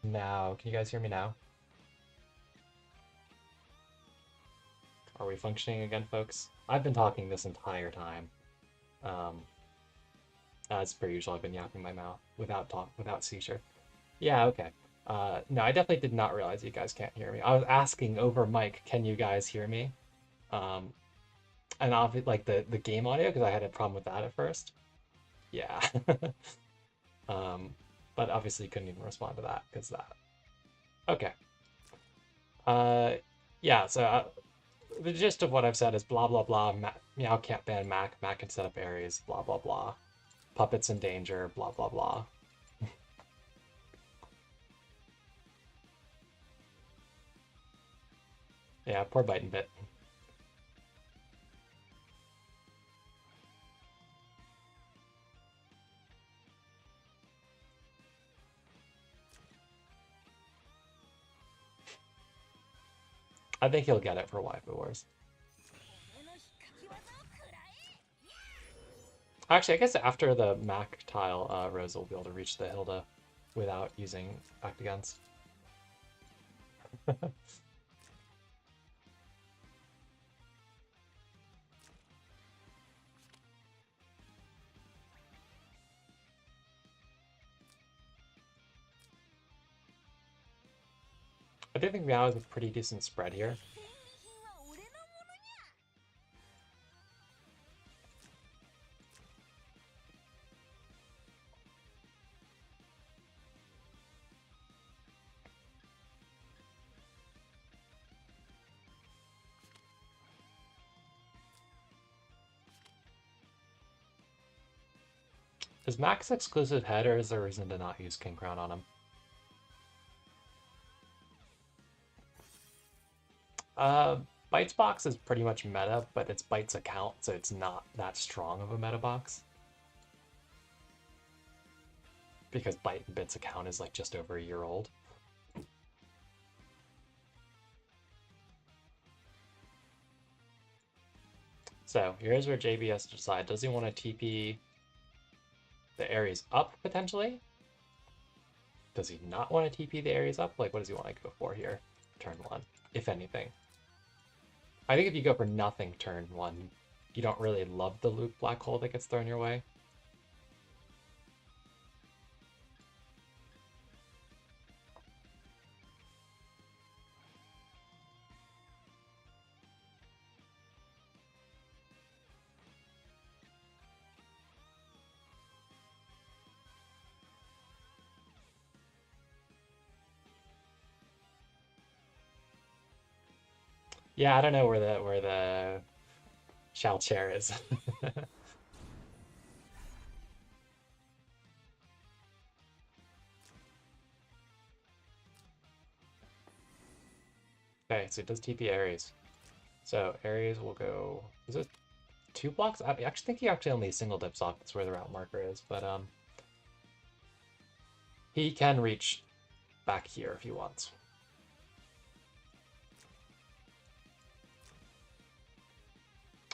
Now, can you guys hear me now? Are we functioning again, folks? I've been talking this entire time. As per usual, I've been yapping my mouth without seizure. Yeah, okay. No, I definitely did not realize you guys can't hear me. I was asking over mic, can you guys hear me? Um, and obviously, like the game audio, because I had a problem with that at first. Yeah. um, but obviously couldn't even respond to that because that. Okay. Uh, yeah. So the gist of what I've said is blah blah blah. Meow can't ban Mac. Mac can set up Ares. Blah blah blah. Puppets in danger. Blah blah blah. Yeah, poor Bite and Bit. I think he'll get it for Waifu Wars. Actually, I guess after the Mac tile, Rosa will be able to reach the Hilda without using Act Against. I do think Meow is a pretty decent spread here. Is Max exclusive head, or is there a reason to not use King Crown on him? Bytes box is pretty much meta, but it's Bytes account, so it's not that strong of a meta box. Because Byte and Bit's account is like just over a year old. So here's where JB has to decide. Does he want to TP the Ares up, potentially? Does he not want to TP the Ares up? Like, what does he want to go for here? Turn 1, if anything. I think if you go for nothing turn 1, you don't really love the loop black hole that gets thrown your way. Yeah, I don't know where the Shao chair is. Okay, so it does TP Ares. So Ares will go. Is it 2 blocks? I actually think he actually only single dips off. That's where the route marker is, but he can reach back here if he wants.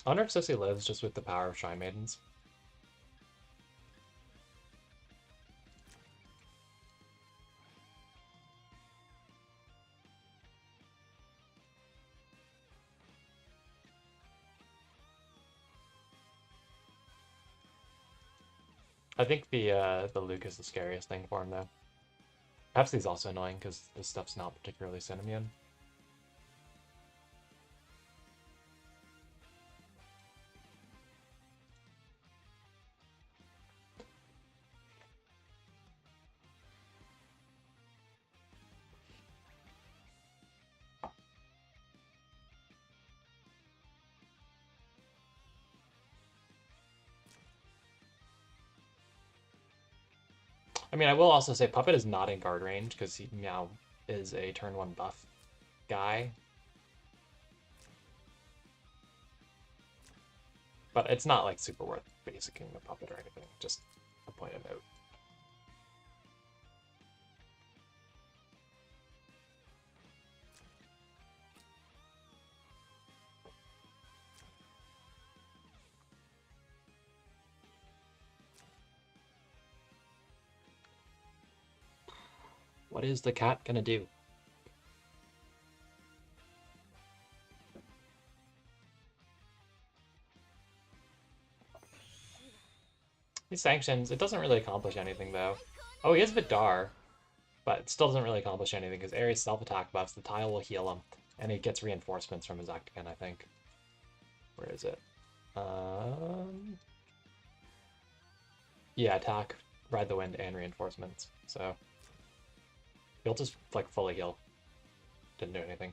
I wonder if Sissy lives just with the power of Shrine Maidens. I think the Luke is the scariest thing for him though. Pepsi's also annoying because this stuff's not particularly Cinnamon. I mean, I will also say Puppet is not in guard range because he now is a turn 1 buff guy. But it's not like super worth basicing the puppet or anything, just a point of note. What is the cat gonna do? These sanctions, it doesn't really accomplish anything though. Oh, he has Vidar, but it still doesn't really accomplish anything because Ares self-attack buffs, the tile will heal him, and he gets reinforcements from his Octagon, I think. Where is it? Yeah, attack, ride the wind, and reinforcements. So he'll just like fully heal. Didn't do anything.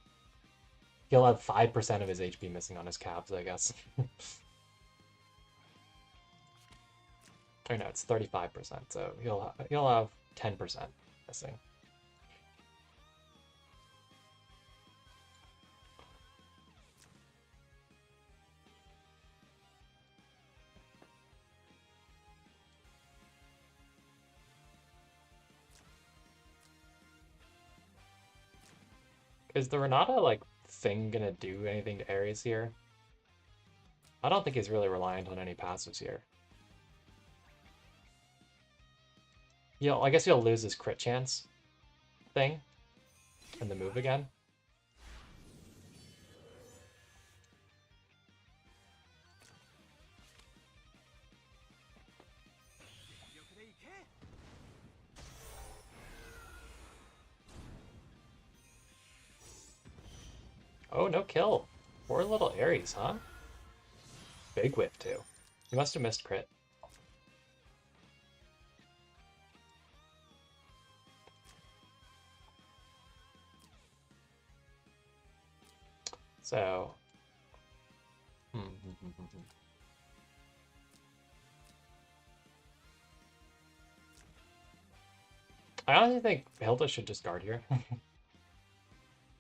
He'll have 5% of his HP missing on his cabs, I guess. Or no, it's 35%, so he'll have 10% missing. Is the Renata, like, thing gonna do anything to Ares here? I don't think he's really reliant on any passives here. I guess he'll lose his crit chance thing and the move again. Oh, no kill. Poor little Ares, huh? Big whiff, too. He must have missed crit. So... I honestly think Hilda should just guard here.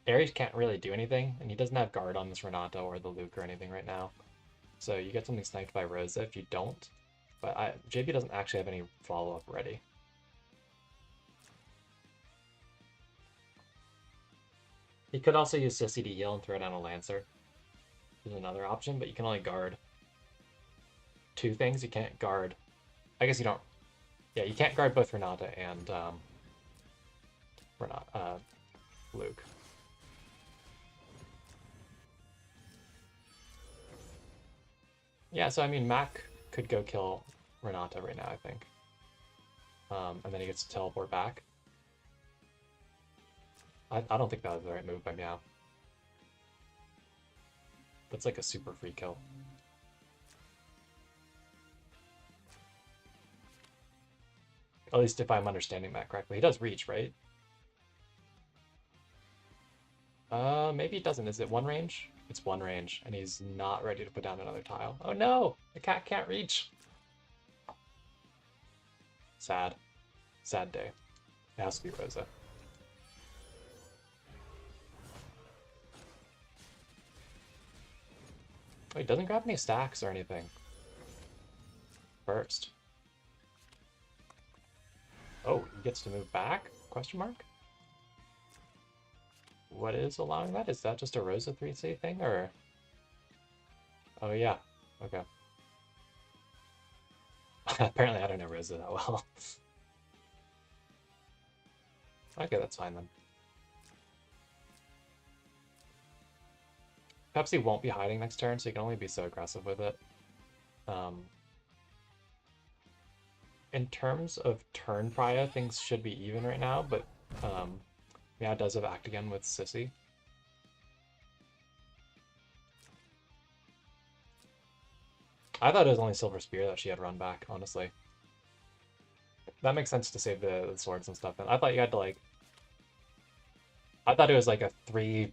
Ares can't really do anything, and he doesn't have guard on this Renata or the Luke or anything right now. So you get something sniped by Rosa if you don't. But JP doesn't actually have any follow-up ready. He could also use Sissy to heal and throw down a Lancer. There's another option, but you can only guard two things. You can't guard... I guess you don't... Yeah, you can't guard both Renata and Luke. Yeah, so I mean, Mac could go kill Renata right now, I think. And then he gets to teleport back. I don't think that was the right move by Meow. That's like a super free kill. At least if I'm understanding that correctly. He does reach, right? Maybe it doesn't. Is it one range? It's one range, and he's not ready to put down another tile. Oh no! The cat can't reach! Sad. Sad day. It has to be Rosa. Oh, he doesn't grab any stacks or anything. First. Oh, he gets to move back? Question mark? What is allowing that? Is that just a Rosa 3C thing, or...? Oh, yeah. Okay. Apparently I don't know Rosa that well. Okay, that's fine then. Pepsi won't be hiding next turn, so you can only be so aggressive with it. In terms of turn prio, things should be even right now, but Meow does have Act Again with Sissy. I thought it was only Silver Spear that she had run back, honestly. That makes sense to save the swords and stuff. And I thought you had to, like... I thought it was like a 3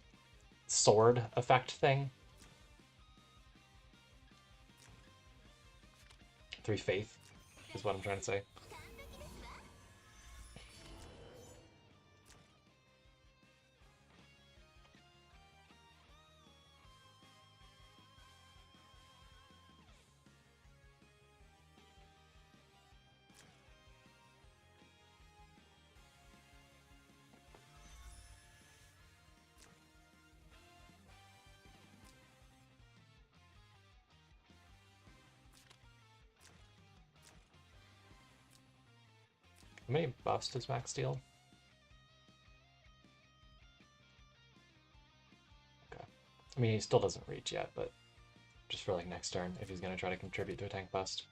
sword effect thing. 3 faith is what I'm trying to say. How many buffs does Max deal? Okay. I mean, he still doesn't reach yet, but just for like next turn, if he's going to try to contribute to a tank bust.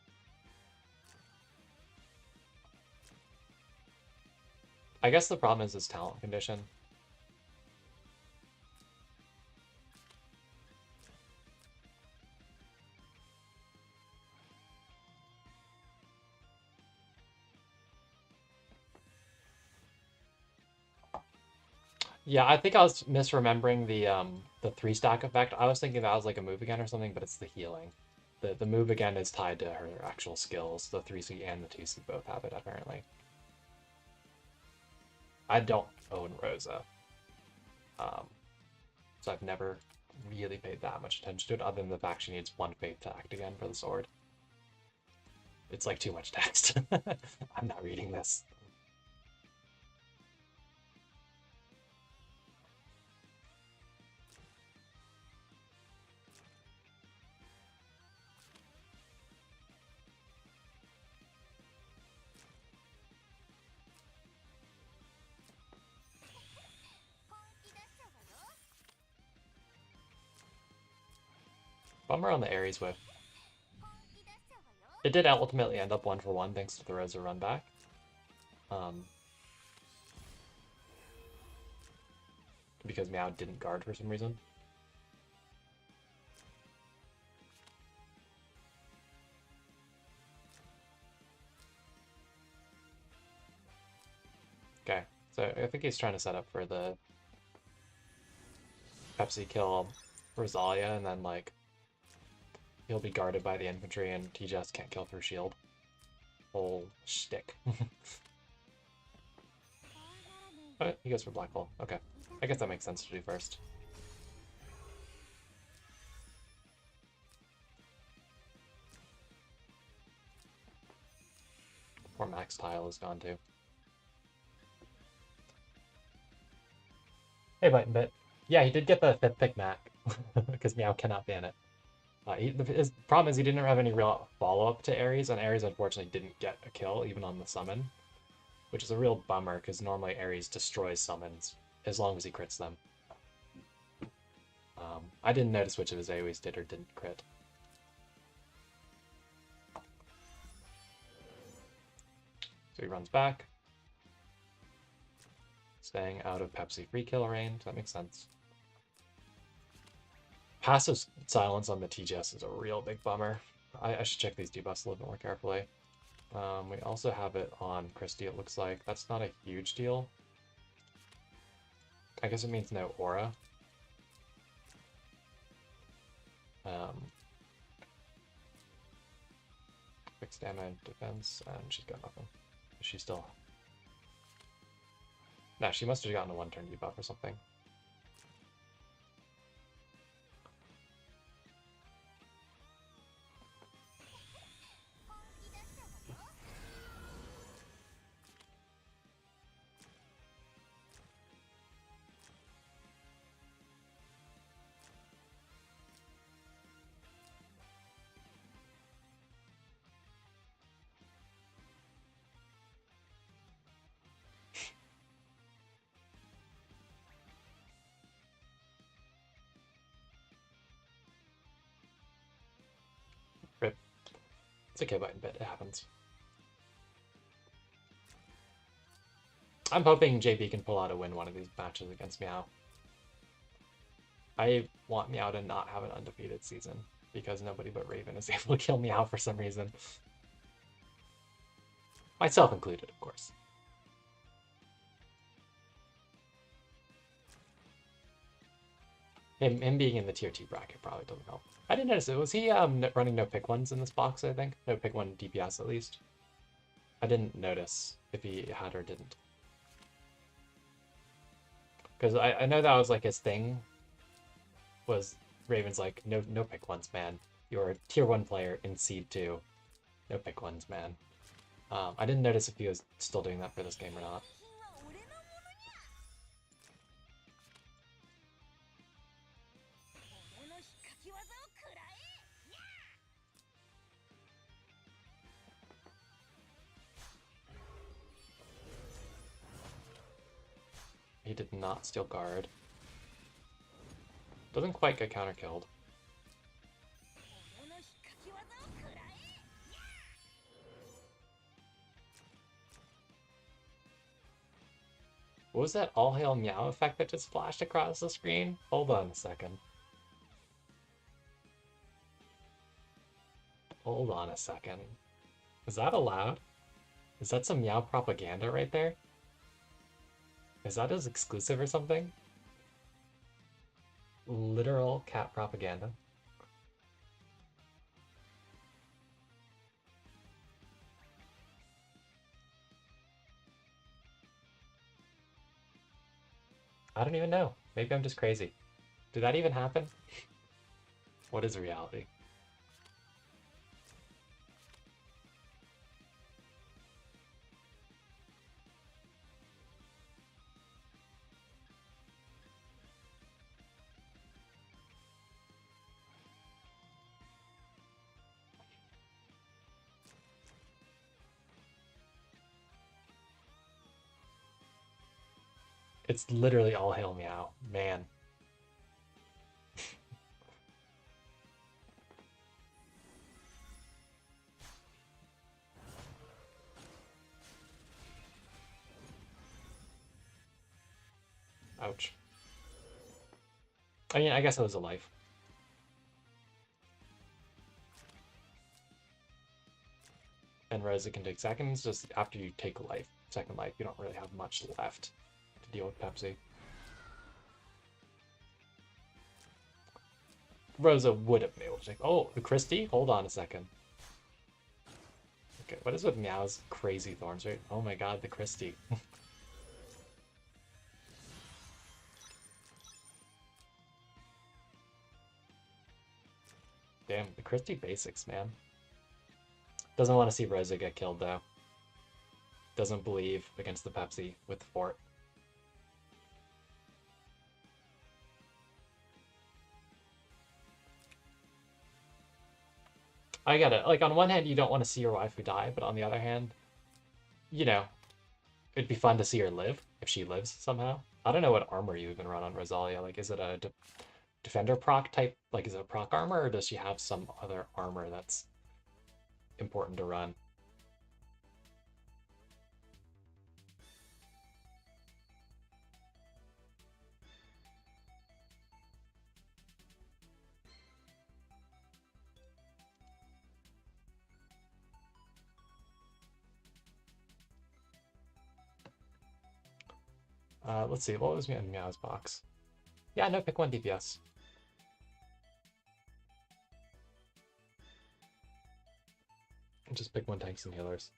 I guess the problem is his talent condition. Yeah, I think I was misremembering the 3-stack effect. I was thinking that was like a move again or something, but it's the healing. The move again is tied to her actual skills. The 3C and the 2C both have it apparently. I don't own Rosa. So I've never really paid that much attention to it, other than the fact she needs 1 faith to act again for the sword. It's like too much text. I'm not reading this. Bummer on the Ares whip. It did ultimately end up 1-for-1 thanks to the Rosa run back. Because Meow didn't guard for some reason. Okay, so I think he's trying to set up for the Pepsi kill Rosalia, and then like he'll be guarded by the infantry, and TGS can't kill through shield. Whole shtick. Oh, he goes for Black Hole. Okay, I guess that makes sense to do first. Poor Max Tile is gone too. Hey, Bite. Yeah, he did get the 5th pick Mac, because Meow cannot ban it. His problem is he didn't have any real follow-up to Ares, and Ares unfortunately didn't get a kill, even on the summon. Which is a real bummer, because normally Ares destroys summons, as long as he crits them. I didn't notice which of his AoEs did or didn't crit. So he runs back. Staying out of Pepsi free kill range, that makes sense. Passive silence on the TGS is a real big bummer. I should check these debuffs a little bit more carefully. We also have it on Christie, it looks like. That's not a huge deal. I guess it means no aura. Fixed damage, defense, and she's got nothing. She's still... No, she must have gotten a 1-turn debuff or something. Rip. It's okay, button bit. It happens. I'm hoping JP can pull out a win one of these matches against Meow. I want Meow to not have an undefeated season, because nobody but Raven is able to kill Meow for some reason. Myself included, of course. Him being in the tier 2 bracket probably doesn't help. I didn't notice it. Was he running no pick ones in this box, I think? No pick one DPS at least. I didn't notice if he had or didn't. Because I know that was like his thing. Was Raven's like, no pick ones, man. You're a tier 1 player in Seed 2. No pick ones, man. I didn't notice if he was still doing that for this game or not. He did not steal guard. Doesn't quite get counter-killed. What was that all hail meow effect that just flashed across the screen? Hold on a second. Hold on a second. Is that allowed? Is that some meow propaganda right there? Is that his exclusive or something? Literal cat propaganda. I don't even know. Maybe I'm just crazy. Did that even happen? What is reality? It's literally all hail meow. Man. Ouch. I mean, I guess it was a life. And Reza can take seconds just after you take life. Second life, you don't really have much left to deal with Pepsi. Rosa would have been able to take. Oh, the Christie? Hold on a second. Okay, what is with Meow's crazy thorns, right? Oh my god, the Christie. Damn, the Christie basics, man. Doesn't want to see Rosa get killed, though. Doesn't believe against the Pepsi with the fort. I get it. Like, on one hand, you don't want to see your waifu die, but on the other hand, you know, it'd be fun to see her live, if she lives somehow. I don't know what armor you even run on Rosalia. Like, is it a defender proc type? Like, is it a proc armor, or does she have some other armor that's important to run? Let's see, what was Meow's box? Yeah, no, pick one DPS. Just pick one tanks and healers.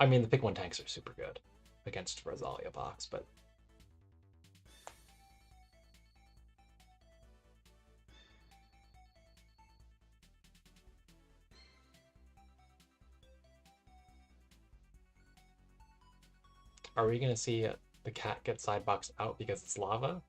I mean, the pick one tanks are super good against Rosalia box, but are we gonna see the cat get sideboxed out because it's lava?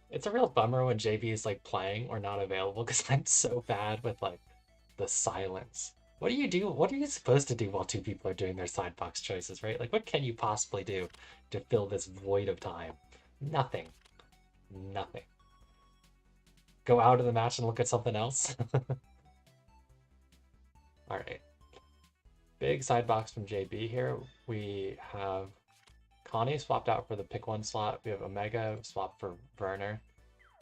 It's a real bummer when JV is like playing or not available because I'm so bad with like the silence. What do you do? What are you supposed to do while two people are doing their sidebox choices, right? Like, what can you possibly do to fill this void of time? Nothing. Nothing. Go out of the match and look at something else? All right. Big sidebox from JB here. We have Connie swapped out for the pick one slot. We have Omega swapped for Werner.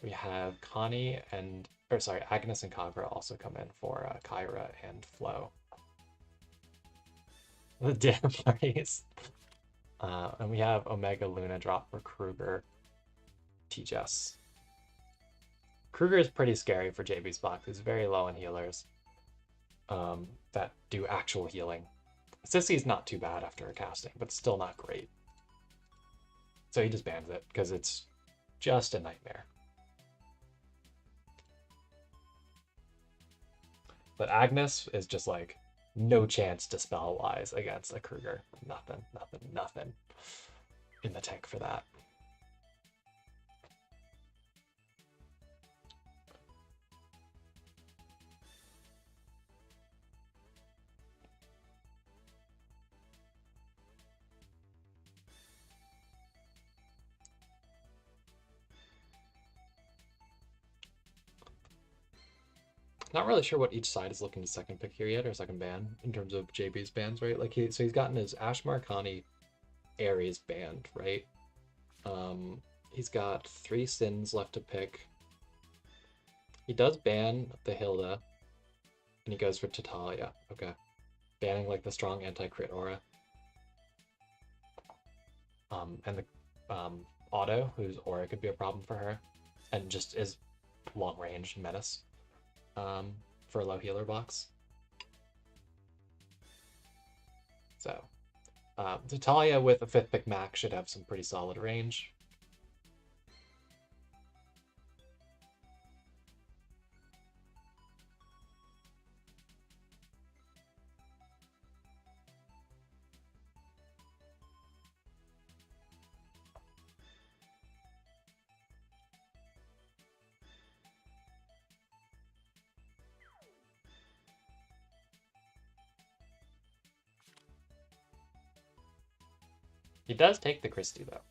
We have Connie and, or sorry, Agnes and Kagra also come in for Kyra and Flo. The damn parties. And we have Omega Luna drop for Kruger, T-Jess. Kruger is pretty scary for JB's box. He's very low on healers that do actual healing. Sissy's not too bad after her casting, but still not great. So he just bans it because it's just a nightmare. But Agnes is just like no chance dispel wise against a Kruger. Nothing, nothing, nothing in the tank for that. Not really sure what each side is looking to second pick here yet, or second ban in terms of JB's bans, right? Like so he's gotten his Ashmar Khani Ares banned, right? He's got 3 Sins left to pick. He does ban the Hilda, and he goes for Tatalia. Okay. Banning like the strong anti-crit aura. And the Auto, whose aura could be a problem for her, and just is long range menace for a low healer box. So Tatalia with a 5th pick Mac should have some pretty solid range. He does take the Christie though.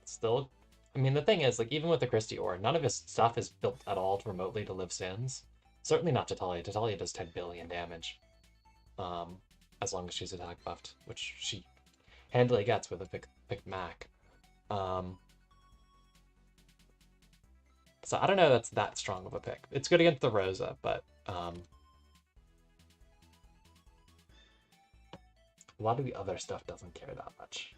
Still, I mean, the thing is, like, even with the Christie ore, none of his stuff is built at all remotely to live Sins. Certainly not Tatalia. Tatalia does 10 billion damage. As long as she's attack buffed, which she handily gets with a pick Mac. So I don't know that's that strong of a pick. It's good against the Rosa, but a lot of the other stuff doesn't care that much.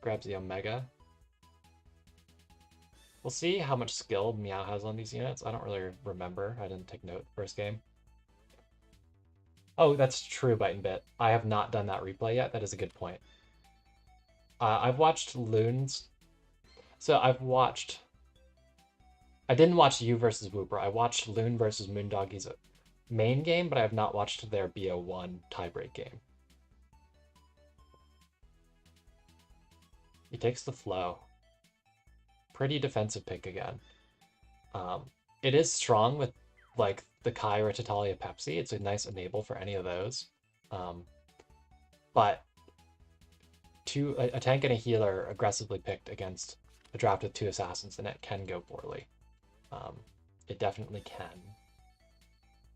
Grabs the Omega. We'll see how much skill Meow has on these units. I don't really remember. I didn't take note first game. Oh, that's true, Bite and Bit. I have not done that replay yet. That is a good point. I've watched Loons. So I didn't watch you versus Wooper. I watched Loon versus Moondoggy's main game, but I have not watched their BO1 tiebreak game. He takes the flow. Pretty defensive pick again. It is strong with like the Kai or Tatalia Pepsi. It's a nice enable for any of those. But a tank and a healer aggressively picked against a draft with 2 assassins, and it can go poorly. It definitely can.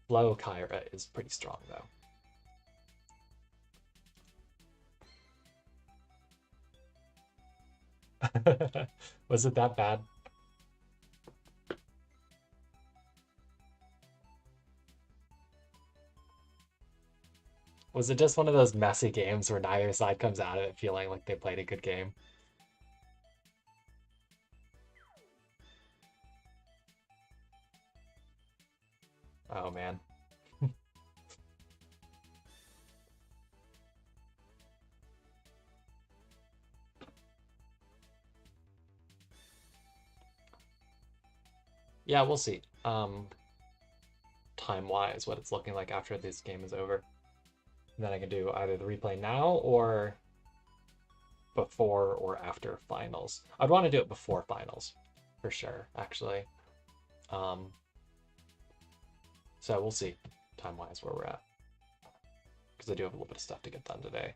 Flow Kyra is pretty strong though. Was it that bad? Was it just one of those messy games where neither side comes out of it feeling like they played a good game? Oh man. Yeah, we'll see. Time-wise, what it's looking like after this game is over. And then I can do either the replay now or before or after finals. I'd want to do it before finals, for sure, actually. So we'll see, time-wise, where we're at. Because I do have a little bit of stuff to get done today.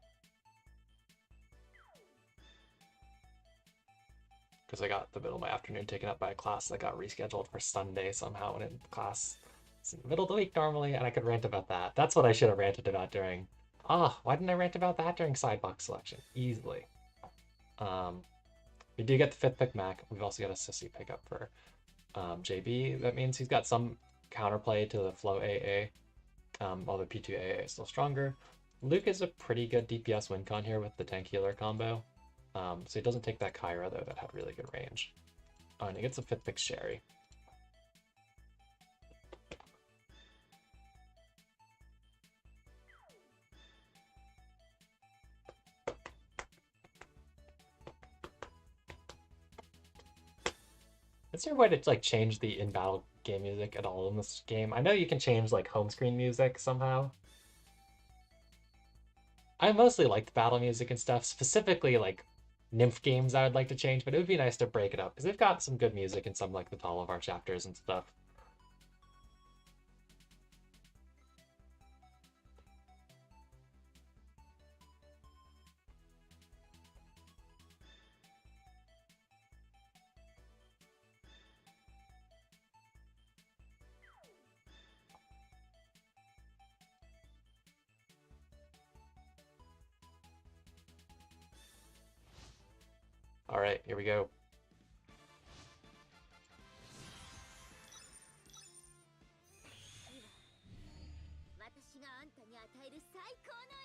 Because I got the middle of my afternoon taken up by a class that got rescheduled for Sunday somehow, and in class it's in the middle of the week normally, and I could rant about that. That's what I should have ranted about during... why didn't I rant about that during sidebox selection? Easily. We do get the 5th pick Mac. We've also got a Sissy pickup for JB. That means he's got some counterplay to the flow AA, although P2 AA is still stronger. Luke is a pretty good DPS win con here with the tank healer combo. So he doesn't take that Kyra, though, that had really good range. Oh, and he gets a 5th pick Sherry. Is there a way to like change the in-battle game music at all in this game? I know you can change like home screen music somehow. I mostly like the battle music and stuff, specifically like Nymph games I would like to change, but it would be nice to break it up because they've got some good music in some like the Talivar chapters and stuff. All right, here we go.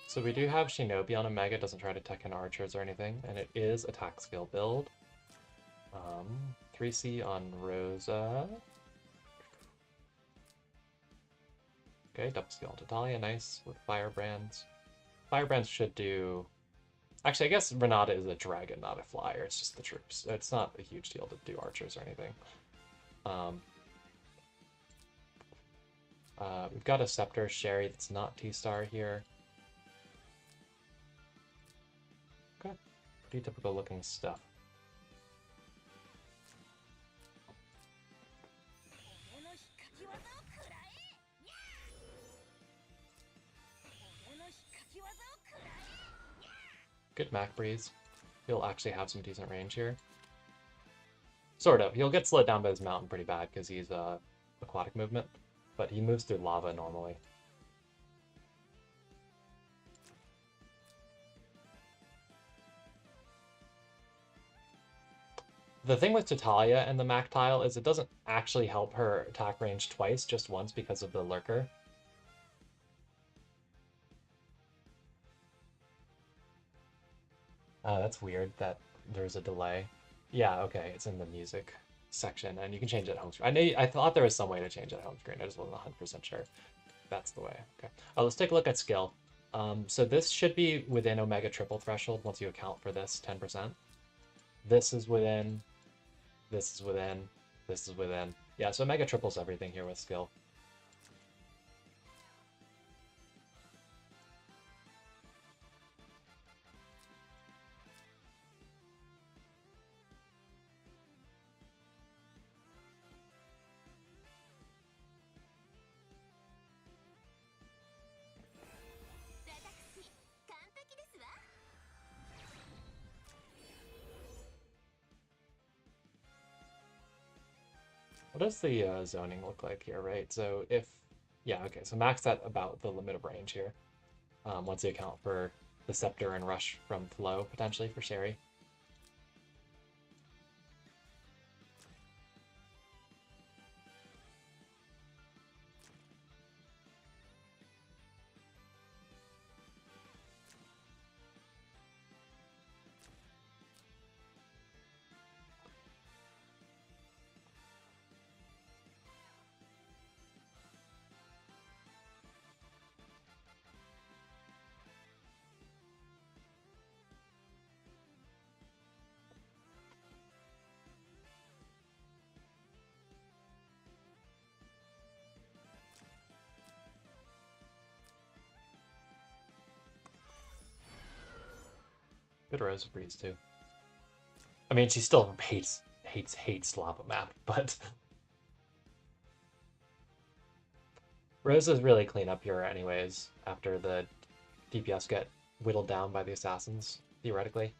So we do have Shinobi on Omega, doesn't try to tech in archers or anything, and it is attack skill build. 3C on Rosa. Okay, double skill on Tatalia, nice, with Firebrands. Firebrands should do... Actually, I guess Renata is a dragon, not a flyer, it's just the troops. It's not a huge deal to do archers or anything. We've got a Scepter Sherry that's not T-Star here. Okay, pretty typical looking stuff. Good Mac Breeze. He'll actually have some decent range here. Sort of. He'll get slowed down by his mountain pretty bad because he's aquatic movement, but he moves through lava normally. The thing with Tatalia and the Mac tile is it doesn't actually help her attack range twice, just once because of the lurker. That's weird that there's a delay. Yeah, okay, it's in the music section, and you can change it at home screen. I thought there was some way to change it at home screen. I just wasn't 100% sure. That's the way. Okay. Let's take a look at skill. So this should be within Omega triple threshold once you account for this 10%. This is within. This is within. This is within. Yeah, so Omega triples everything here with skill. What does the zoning look like here, right? So if, yeah, okay, so max at about the limit of range here. Once you account for the Scepter and Rush from Flow, potentially, for Sherry. Good Rosa Breeze, too. I mean, she still hates Lava Map, but... Rosa's really clean up here anyways, after the DPS get whittled down by the assassins, theoretically.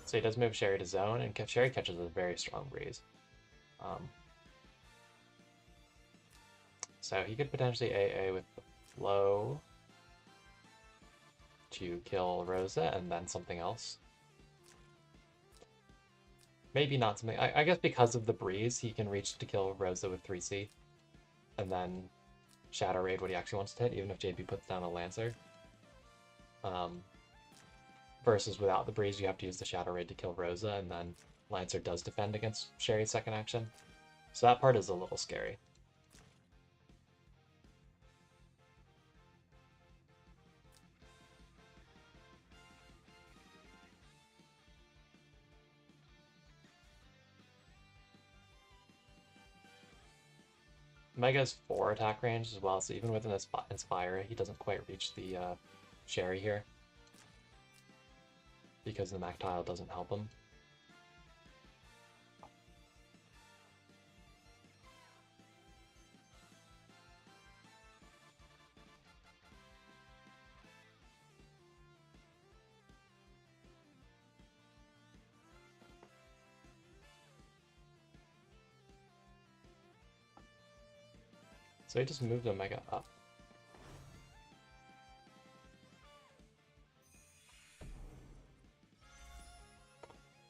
So he does move Sherry to zone, and Sherry catches a very strong breeze. So he could potentially AA with the flow to kill Rosa and then something else. Maybe not something. I guess because of the breeze, he can reach to kill Rosa with 3C and then Shadow Raid what he actually wants to hit, even if JB puts down a Lancer. Versus without the breeze, you have to use the Shadow Raid to kill Rosa, and then Lancer does defend against Sherry's second action. So that part is a little scary. Mega's 4 attack range as well, so even with an Inspire, he doesn't quite reach the Sherry here. Because the Mac tile doesn't help him. So he just moved Omega up.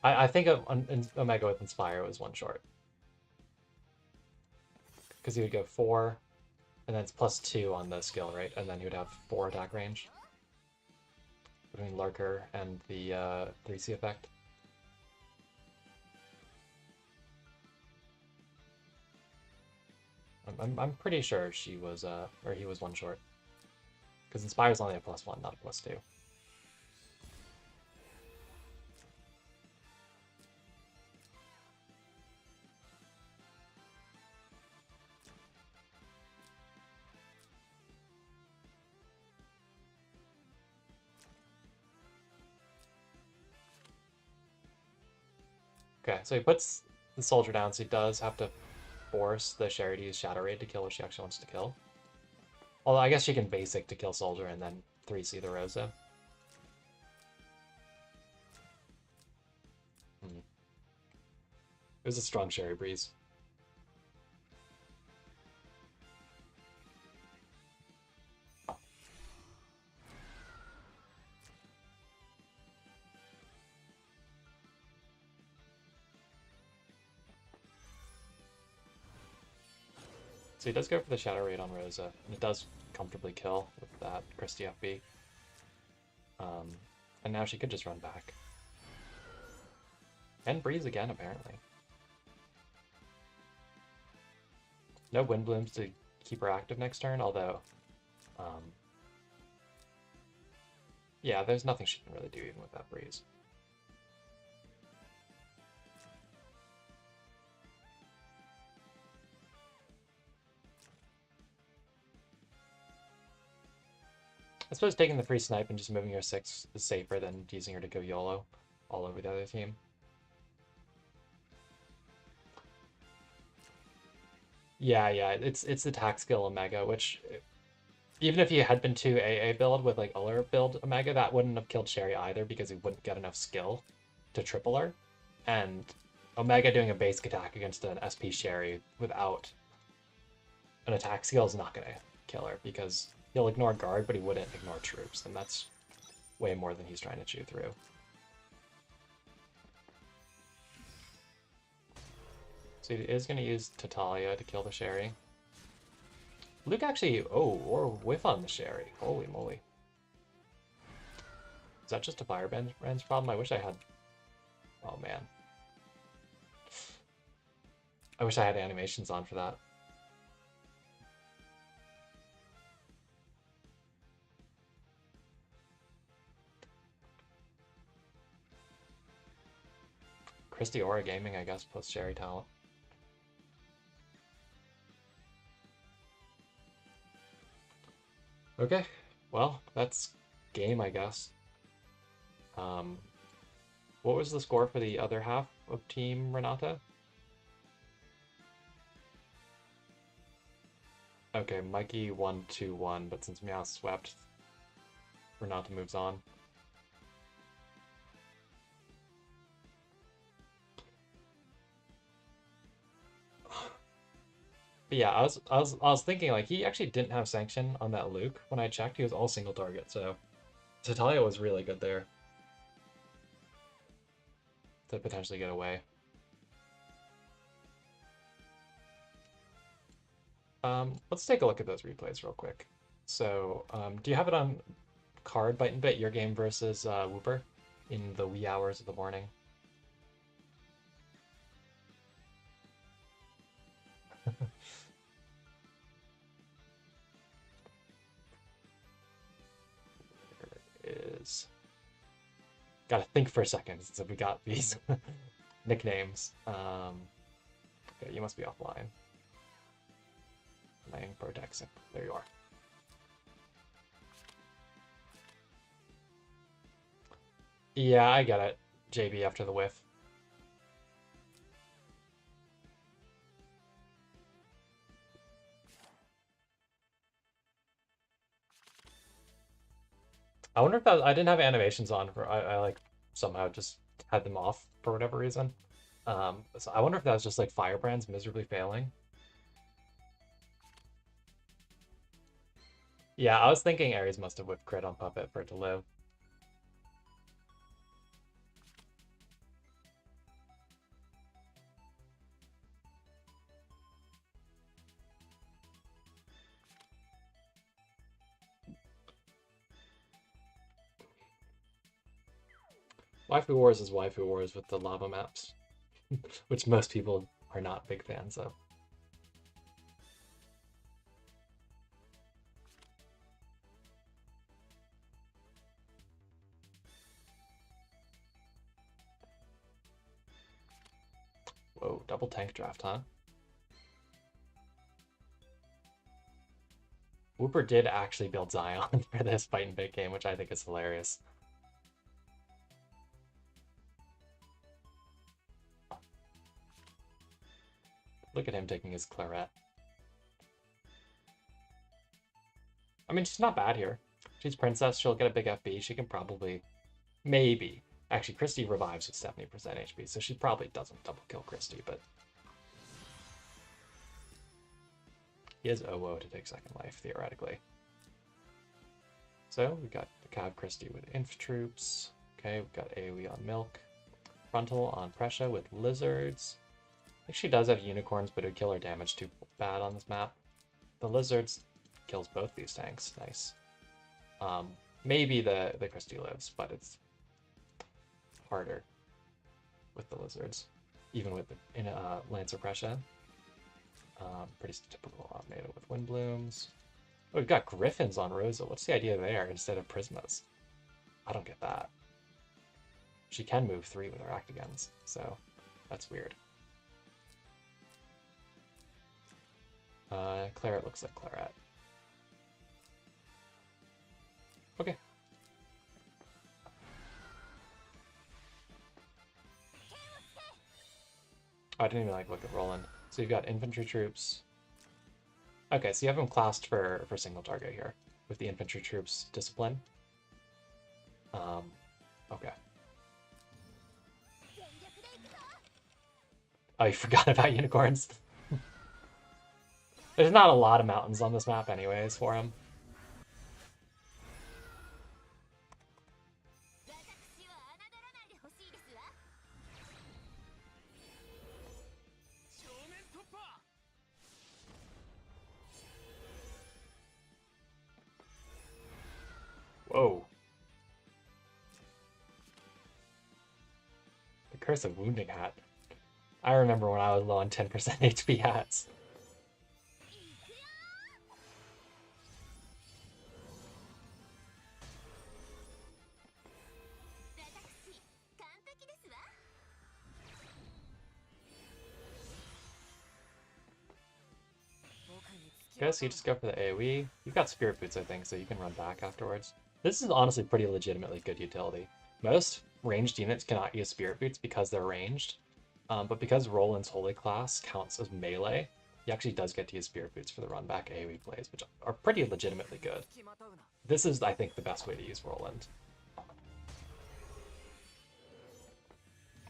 I think Omega with Inspire was one short. Because he would go 4, and then it's +2 on the skill, right? And then he would have 4 attack range. Between Lurker and the 3C effect. I'm pretty sure she was, or he was one short. Because Inspire's only a +1, not a +2. Okay, so he puts the soldier down, so he does have to force the Sherry to use Shadow Raid to kill what she actually wants to kill. Although I guess she can basic to kill soldier and then 3C the Rosa. It was a strong Sherry Breeze. So he does go for the Shadow Raid on Rosa, and it does comfortably kill with that Christie FB. And now she could just run back. And Breeze again, apparently. No Wind Blooms to keep her active next turn, although... yeah, there's nothing she can really do even with that Breeze. I suppose taking the free snipe and just moving her 6 is safer than using her to go YOLO all over the other team. Yeah, it's the attack skill Omega, which even if he had been 2 AA build with like Uller build Omega, that wouldn't have killed Sherry either because he wouldn't get enough skill to triple her. And Omega doing a basic attack against an SP Sherry without an attack skill is not going to kill her because he'll ignore guard, but he wouldn't ignore troops, and that's way more than he's trying to chew through. So he is going to use Tatalia to kill the Sherry. Luke actually, or whiff on the Sherry. Holy moly. Is that just a Firebrand's problem? I wish I had... Oh man. I wish I had animations on for that. Christie Aura Gaming, I guess, plus Sherry talent. Okay, well, that's game, I guess. What was the score for the other half of Team Renata? Okay, Mikey 1-2-1, but since Meow swept, Renata moves on. But yeah, I was thinking like he actually didn't have sanction on that Luke when I checked. He was all single target, so Tatalia was really good there to potentially get away. Let's take a look at those replays real quick. So, do you have it on card Bite and Bit, your game versus Whooper in the wee hours of the morning? Is gotta think for a second since we got these nicknames. Okay, you must be offline. playing Protexing. There you are. Yeah, I get it. JB after the whiff. I wonder if that I didn't have animations on for I like somehow just had them off for whatever reason. So I wonder if that was just like Firebrand's miserably failing. Yeah, I was thinking Ares must have whipped crit on Puppet for it to live. Waifu Wars is Waifu Wars with the lava maps, which most people are not big fans of. Whoa, double tank draft, huh? Whooper did actually build Zion for this fight and bait game, which I think is hilarious. Look at him taking his claret. I mean, she's not bad here. She's princess. She'll get a big FB. She can probably, maybe. Actually, Christy revives with 70% HP, so she probably doesn't double kill Christy, but he has OO to take second life, theoretically. So we got the Cab Christy with Inf Troops. Okay, we've got AoE on Milk. Frontal on Pressure with Lizards. I think she does have Unicorns, but it would kill her damage too bad on this map. The Lizards kills both these tanks. Nice. Maybe the Christy lives, but it's harder with the Lizards, even with the Lancer Pressure. Pretty typical Meta with Wind Blooms. Oh, we've got Griffins on Rosa. What's the idea there instead of Prismas? I don't get that. She can move 3 with her Actagens, so that's weird. Claret looks like Claret. Okay. Oh, I didn't even like look at Roland. So you've got infantry troops. Okay, so you have them classed for single target here with the infantry troops discipline. Okay. Oh, you forgot about unicorns. There's not a lot of mountains on this map anyways for him. Whoa. The Curse of Wounding Hat. I remember when I was low on 10% HP hats. Okay, so you just go for the AoE. You've got Spirit Boots, I think, so you can run back afterwards. This is honestly pretty legitimately good utility. Most ranged units cannot use Spirit Boots because they're ranged, but because Roland's Holy Class counts as melee, he actually does get to use Spirit Boots for the run back AoE plays, which are pretty legitimately good. This is, I think, the best way to use Roland.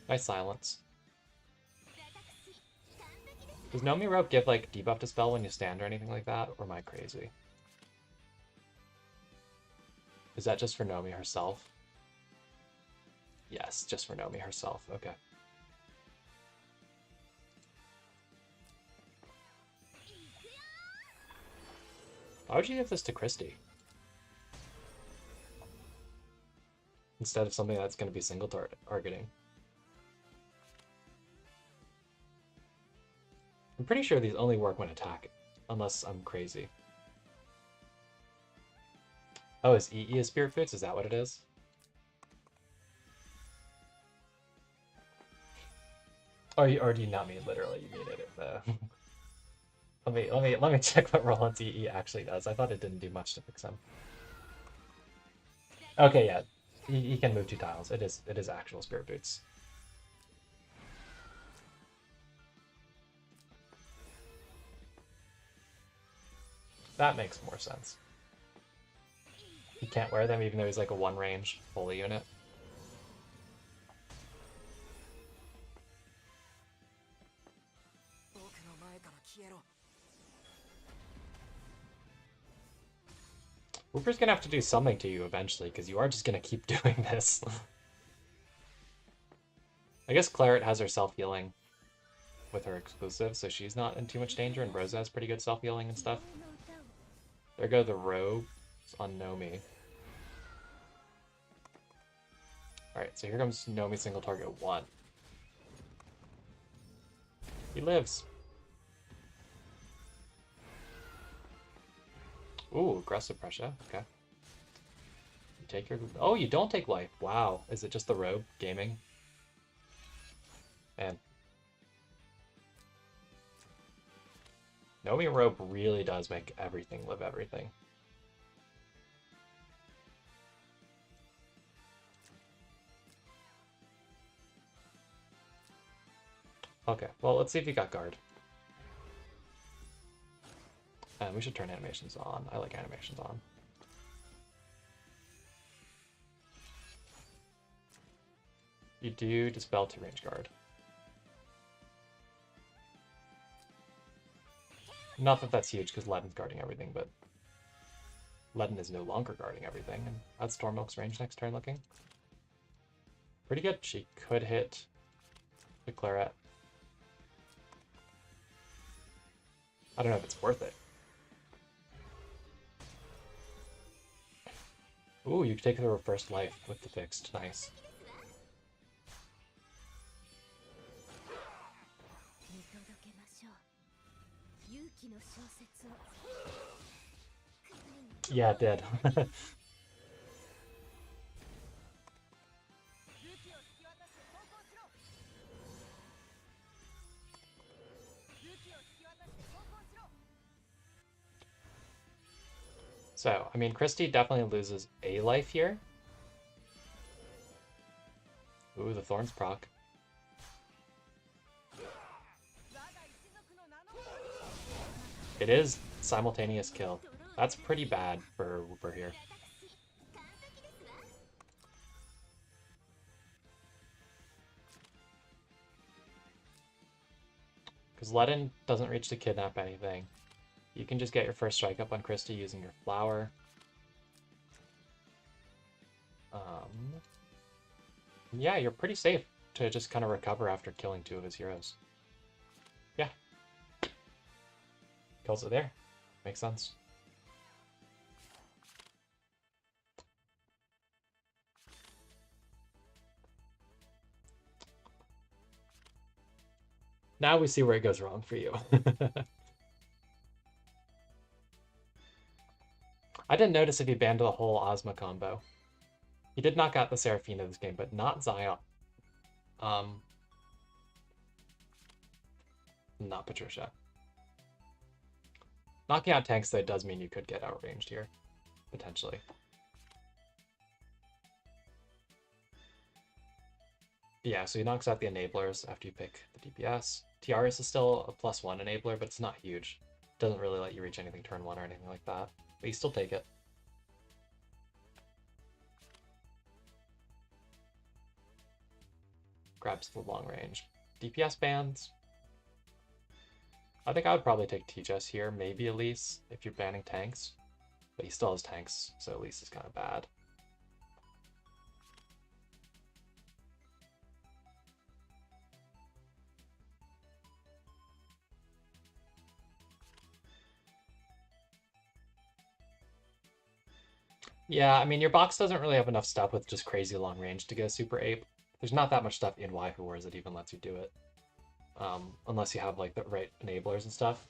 Nice silence. Does Nomi Rope give, like, debuff to spell when you stand or anything like that, or am I crazy? Is that just for Nomi herself? Yes, just for Nomi herself. Okay. Why would you give this to Christy? Instead of something that's going to be single targeting. I'm pretty sure these only work when attacking, unless I'm crazy. Oh, is EE a Spirit Boots? Is that what it is? Or do you not mean literally? You mean it? Let me check what Roland's EE actually does. I thought it didn't do much to fix him. Okay, yeah. He can move 2 tiles. It is actual Spirit Boots. That makes more sense. He can't wear them even though he's like a 1 range fully unit. Wooper's gonna have to do something to you eventually, because you are just gonna keep doing this. I guess Claret has her self-healing with her exclusive, so she's not in too much danger, and Rosa has pretty good self-healing and stuff. There go the rogues on Nomi. Alright, so here comes Nomi single target 1. He lives. Ooh, aggressive pressure. Okay. You take your... Oh, you don't take life. Wow. Is it just the rogue gaming? Man. Nomi Robe really does make everything live everything. Okay, well, let's see if you got guard. And we should turn animations on. I like animations on. You do dispel 2 range guard. Not that that's huge, because Ledden's guarding everything, but Ledden is no longer guarding everything, and that's Stormilk's range next turn looking. Pretty good. She could hit the Claret. I don't know if it's worth it. Ooh, you take her first life with the fixed. Nice. Yeah, it did. So, I mean, Christy definitely loses a life here. Ooh, the Thorns proc. It is simultaneous kill. That's pretty bad for Wooper here. Because Ledden doesn't reach to kidnap anything. You can just get your first strike up on Christy using your flower. Yeah, you're pretty safe to just kind of recover after killing 2 of his heroes. Yeah. Kills it there. Makes sense. Now we see where it goes wrong for you. I didn't notice if he banned the whole Ozma combo. He did knock out the Seraphina this game, but not Zion. Not Patricia. Knocking out tanks, though, does mean you could get outranged here. Potentially. Yeah, so he knocks out the enablers after you pick the DPS. Tiaris is still a +1 enabler, but it's not huge. Doesn't really let you reach anything turn 1 or anything like that. But you still take it. Grabs the long range. DPS bans. I think I would probably take Tejas here, maybe Elise, if you're banning tanks. But he still has tanks, so Elise is kind of bad. Yeah, I mean, your box doesn't really have enough stuff with just crazy long range to go super ape. There's not that much stuff in Waifu Wars that even lets you do it. Unless you have, like, the right enablers and stuff.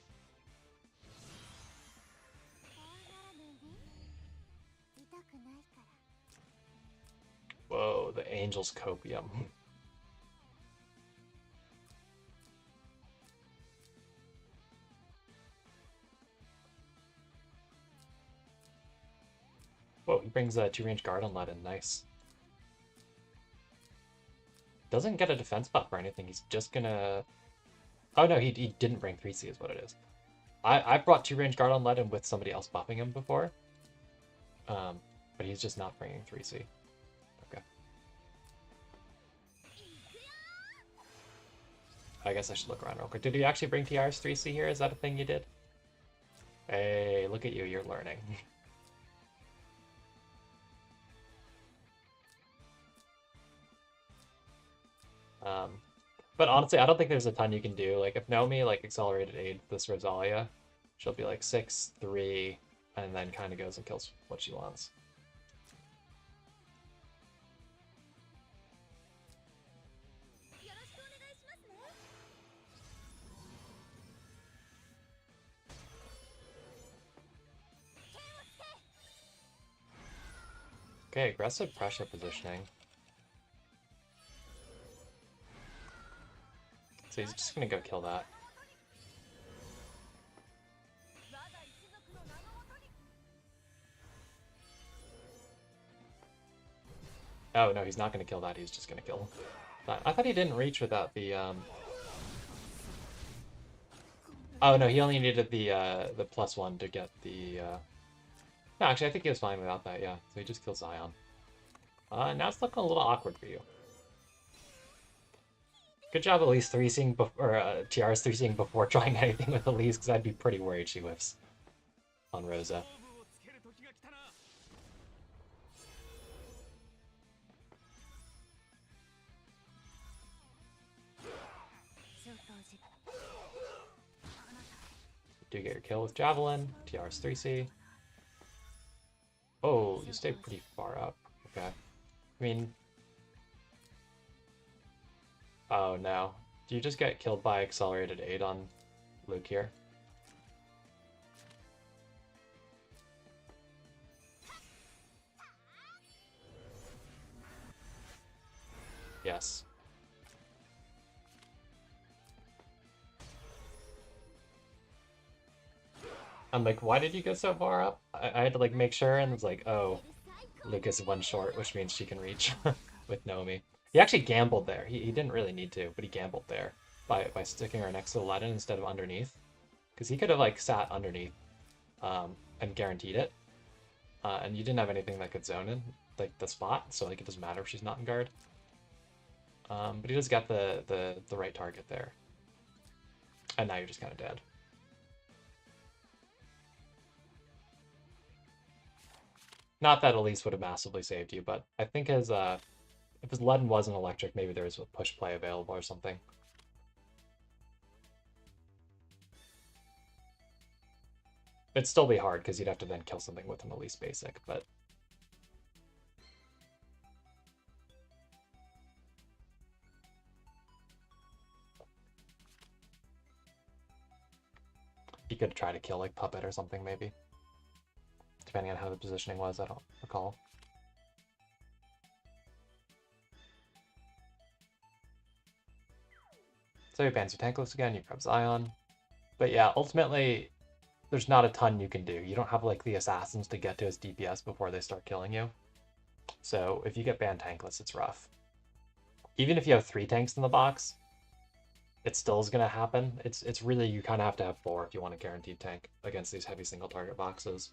Whoa, the Angel's Copium. Whoa, he brings a 2-range guard on Ledin. Nice. Doesn't get a defense buff or anything. He's just gonna... Oh no, he didn't bring 3C is what it is. I brought 2-range guard on Ledin with somebody else buffing him before. But he's just not bringing 3C. Okay. I guess I should look around real quick. Did you actually bring TR's 3C here? Is that a thing you did? Hey, look at you. You're learning. But honestly, I don't think there's a ton you can do. Like, if Naomi, like, accelerated aid this Rosalia, she'll be like 6, 3, and then kind of goes and kills what she wants. Okay, aggressive pressure positioning. So he's just gonna go kill that. Oh no, he's not gonna kill that, he's just gonna kill that. I thought he didn't reach without the Oh no, he only needed the +1 to get the No, actually I think he was fine without that, yeah. So he just kills Zion. Now it's looking a little awkward for you. Good job at least 3-seeing or TR's 3-seeing before trying anything with Elise, because I'd be pretty worried she whiffs on Rosa. Do get your kill with Javelin, TR's 3C. Oh, you stay pretty far up. Okay. I mean... Oh no. Do you just get killed by accelerated aid on Luke here? Yes. I'm like, why did you go so far up? I had to like make sure, and it's like, oh, Luke is 1 short, which means she can reach with Naomi. He actually gambled there. He didn't really need to, but he gambled there by sticking her next to Aladdin instead of underneath. Because he could have like sat underneath and guaranteed it. And you didn't have anything that could zone in, like the spot, so like it doesn't matter if she's not in guard. But he just got the right target there. And now you're just kind of dead. Not that Elise would have massively saved you, but I think his if his Ledin wasn't electric, maybe there was a push play available or something. It'd still be hard because you'd have to then kill something with an Elise basic, but you could try to kill like Puppet or something maybe. Depending on how the positioning was, I don't recall. So you bans your Tankless again, you grab Zion. But yeah, ultimately, there's not a ton you can do. You don't have like the assassins to get to his DPS before they start killing you. So if you get banned Tankless, it's rough. Even if you have 3 tanks in the box, it still is gonna happen. It's really, you kind of have to have 4 if you want a guaranteed tank against these heavy single target boxes.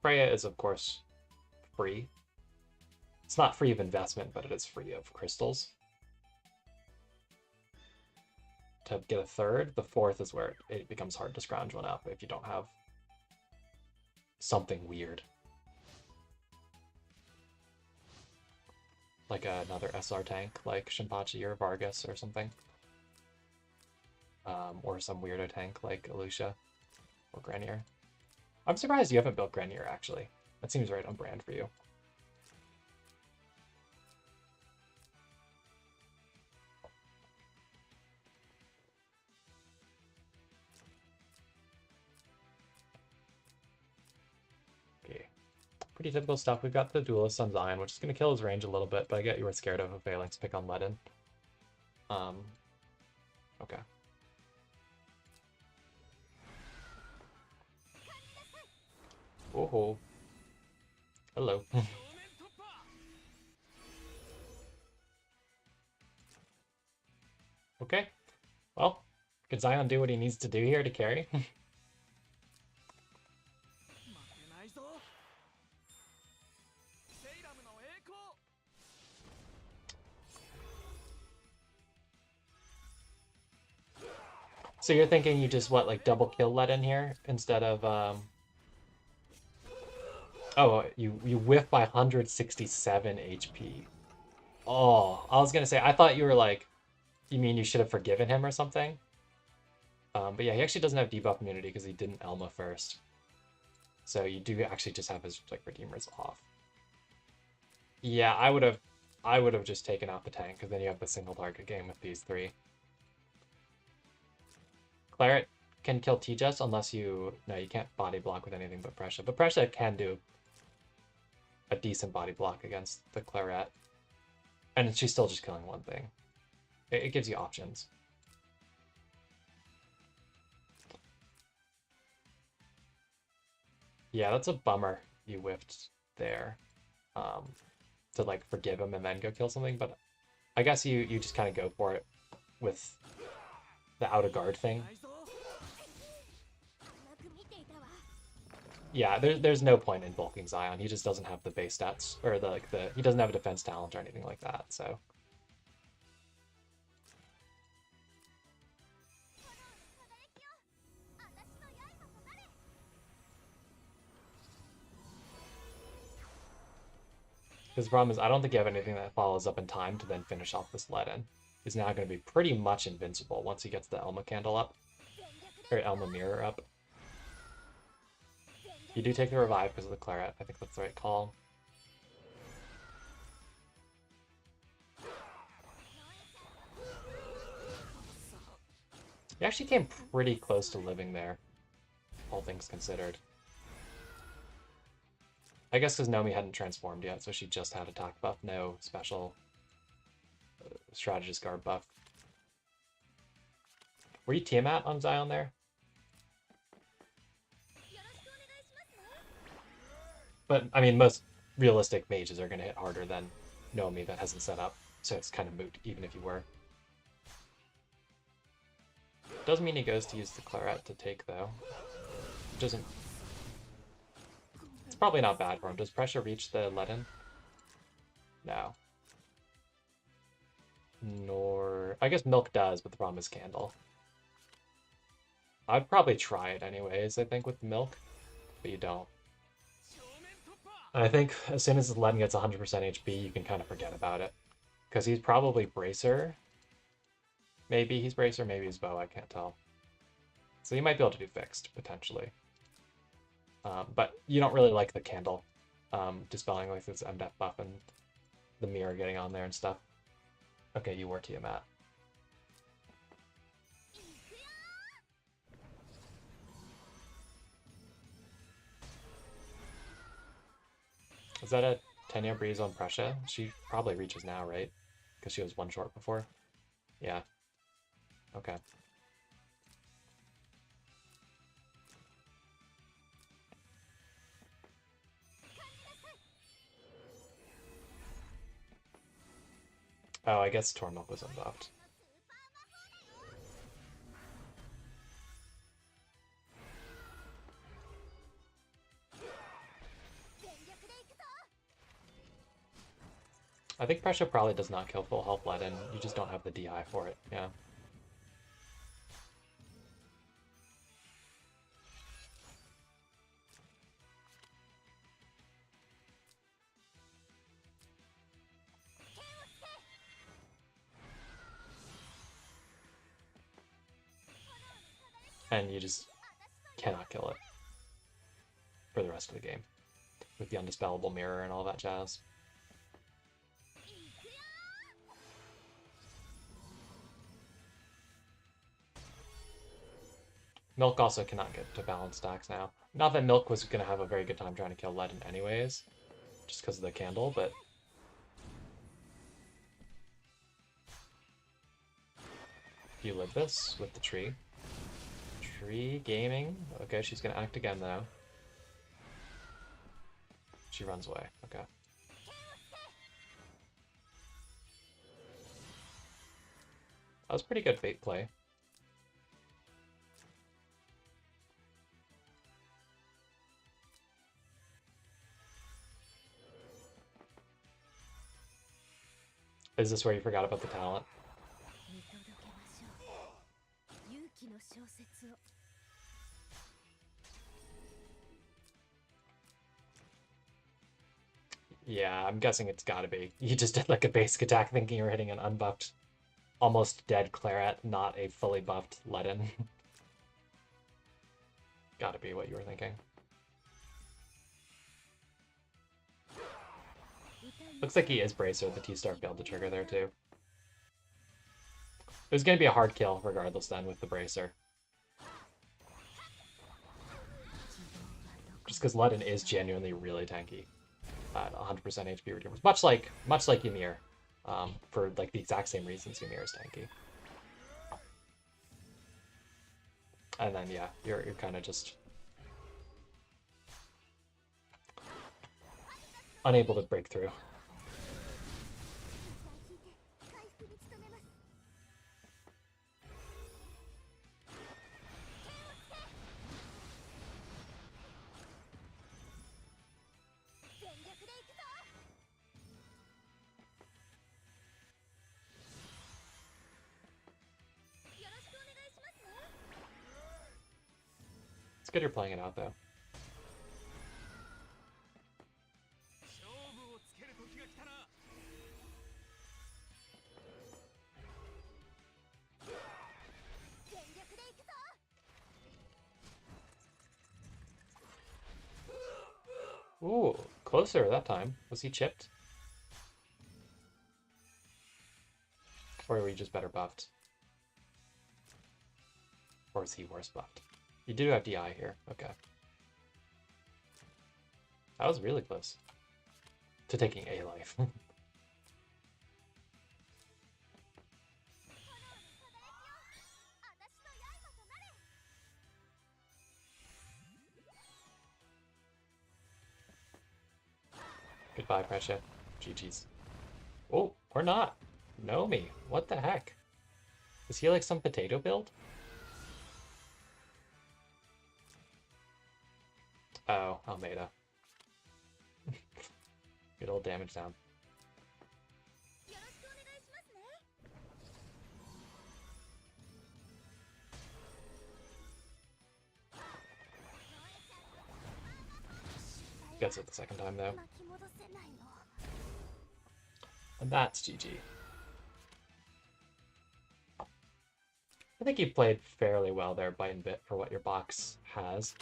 Freya is, of course, free. It's not free of investment, but it is free of crystals. To get a 3rd, the 4th is where it becomes hard to scrounge one up if you don't have something weird. Like another SR tank, like Shinpachi or Vargas or something. Or some weirdo tank like Alucia or Grenier. I'm surprised you haven't built Grenier, actually. That seems right on brand for you. Okay. Pretty typical stuff. We've got the Duelist on Zion, which is going to kill his range a little bit, but I get you were scared of a Phalanx pick on Ledin. Okay. Oh. Hello. Okay. Well, could Zion do what he needs to do here to carry? So you're thinking you just, what, like double kill let in here instead of, Oh, you whiff by 167 HP. Oh, I was gonna say, I thought you were like, you mean you should have forgiven him or something? But yeah, he actually doesn't have debuff immunity because he didn't Elma first. So you do actually just have his like Redeemers off. Yeah, I would have just taken out the tank because then you have the single target game with these three. Claret can kill T-Jess unless you... No, you can't body block with anything but Pressure. But Pressure can do a decent body block against the Claret. And she's still just killing one thing. It gives you options. Yeah, that's a bummer you whiffed there. To like forgive him and then go kill something, but I guess you just kind of go for it with the out of guard thing. Yeah, there's no point in bulking Zion. He just doesn't have the base stats or the he doesn't have a defense talent or anything like that. So because the problem is I don't think you have anything that follows up in time to then finish off this let-in. He's now going to be pretty much invincible once he gets the Elma candle up or Elma mirror up. You do take the revive because of the Claret. I think that's the right call. He actually came pretty close to living there, all things considered. I guess because Nomi hadn't transformed yet, so she just had attack buff, no special strategist guard buff. Were you Tiamat on Zion there? But, I mean, most realistic mages are going to hit harder than Nomi that hasn't set up, so it's kind of moot, even if you were. Doesn't mean he goes to use the Claret to take, though. Doesn't... It's probably not bad for him. Does Pressure reach the let-in? No. Nor... I guess Milk does, but the problem is Candle. I'd probably try it anyways, I think, with Milk, but you don't. And I think as soon as the let-in gets 100% HP, you can kind of forget about it. Because he's probably Bracer. Maybe he's Bracer, maybe he's Bow, I can't tell. So you might be able to do Fixed, potentially. But you don't really like the Candle. Dispelling like this MDF buff and the mirror getting on there and stuff. Okay, you were Tiamat. Is that a Tenya Breeze on Prussia? She probably reaches now, right? Because she was one short before. Yeah. Okay. Oh, I guess Tormilk was unbuffed. I think Pressure probably does not kill full health let-in. You just don't have the DI for it, yeah. And you just cannot kill it for the rest of the game with the undispellable mirror and all that jazz. Milk also cannot get to balance stacks now. Not that Milk was going to have a very good time trying to kill Let-in anyways, just because of the candle, but... You live this with the tree. Tree gaming. Okay, she's gonna act again though. She runs away. Okay. That was pretty good bait play. Is this where you forgot about the talent? Yeah, I'm guessing it's gotta be. You just did like a basic attack thinking you were hitting an unbuffed, almost dead Claret, not a fully buffed Ledin. Gotta be what you were thinking. Looks like he is Bracer. The T-Star failed to trigger there too. It was gonna be a hard kill regardless then with the Bracer. Just because Ledin is genuinely really tanky at 100% HP redeemers. Much like Ymir. For like the exact same reasons Ymir is tanky. And then yeah, you're kind of just unable to break through. It's good you're playing it out though. Ooh, closer that time. Was he chipped? Or were you just better buffed? Or is he worse buffed? You do have DI here. Okay. That was really close to taking a life. Goodbye, Pressure. GG's. Oh, or not. Nomi. What the heck? Is he like some potato build? Oh, Almeida. Good old damage down. Gets it the second time though. And that's GG. I think you played fairly well there, Bite and Bit, for what your box has.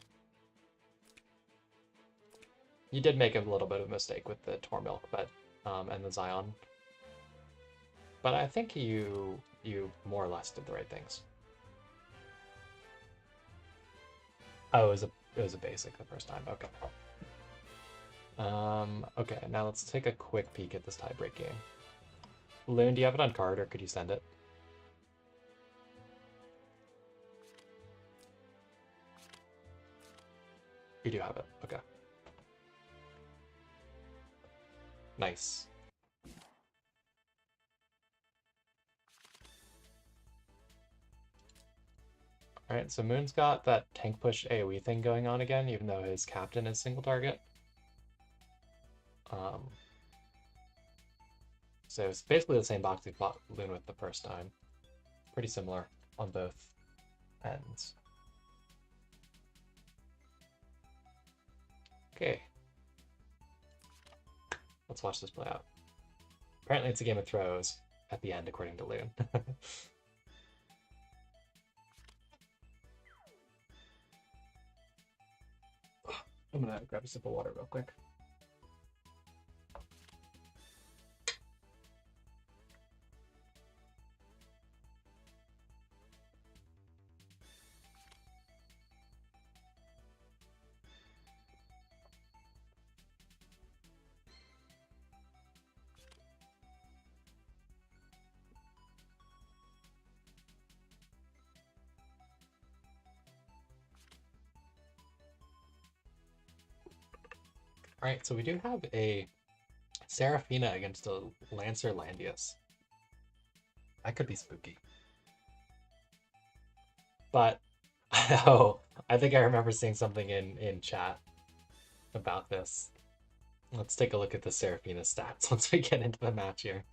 You did make a little bit of a mistake with the Tormilk, but and the Zion. But I think you more or less did the right things. Oh, it was a basic the first time. Okay. Okay, now let's take a quick peek at this tiebreak game. Loon, do you have it on card, or could you send it? You do have it. Okay. Nice. Alright, so Moon's got that tank push AoE thing going on again, even though his captain is single target. So it's basically the same box we fought Loon with the first time. Pretty similar on both ends. Okay. Let's watch this play out. Apparently it's a game of throws at the end, according to Loon. I'm gonna grab a sip of water real quick. Alright, so we do have a Seraphina against a Lancer Landius. That could be spooky. But, oh, I think I remember seeing something in chat about this. Let's take a look at the Seraphina stats once we get into the match here.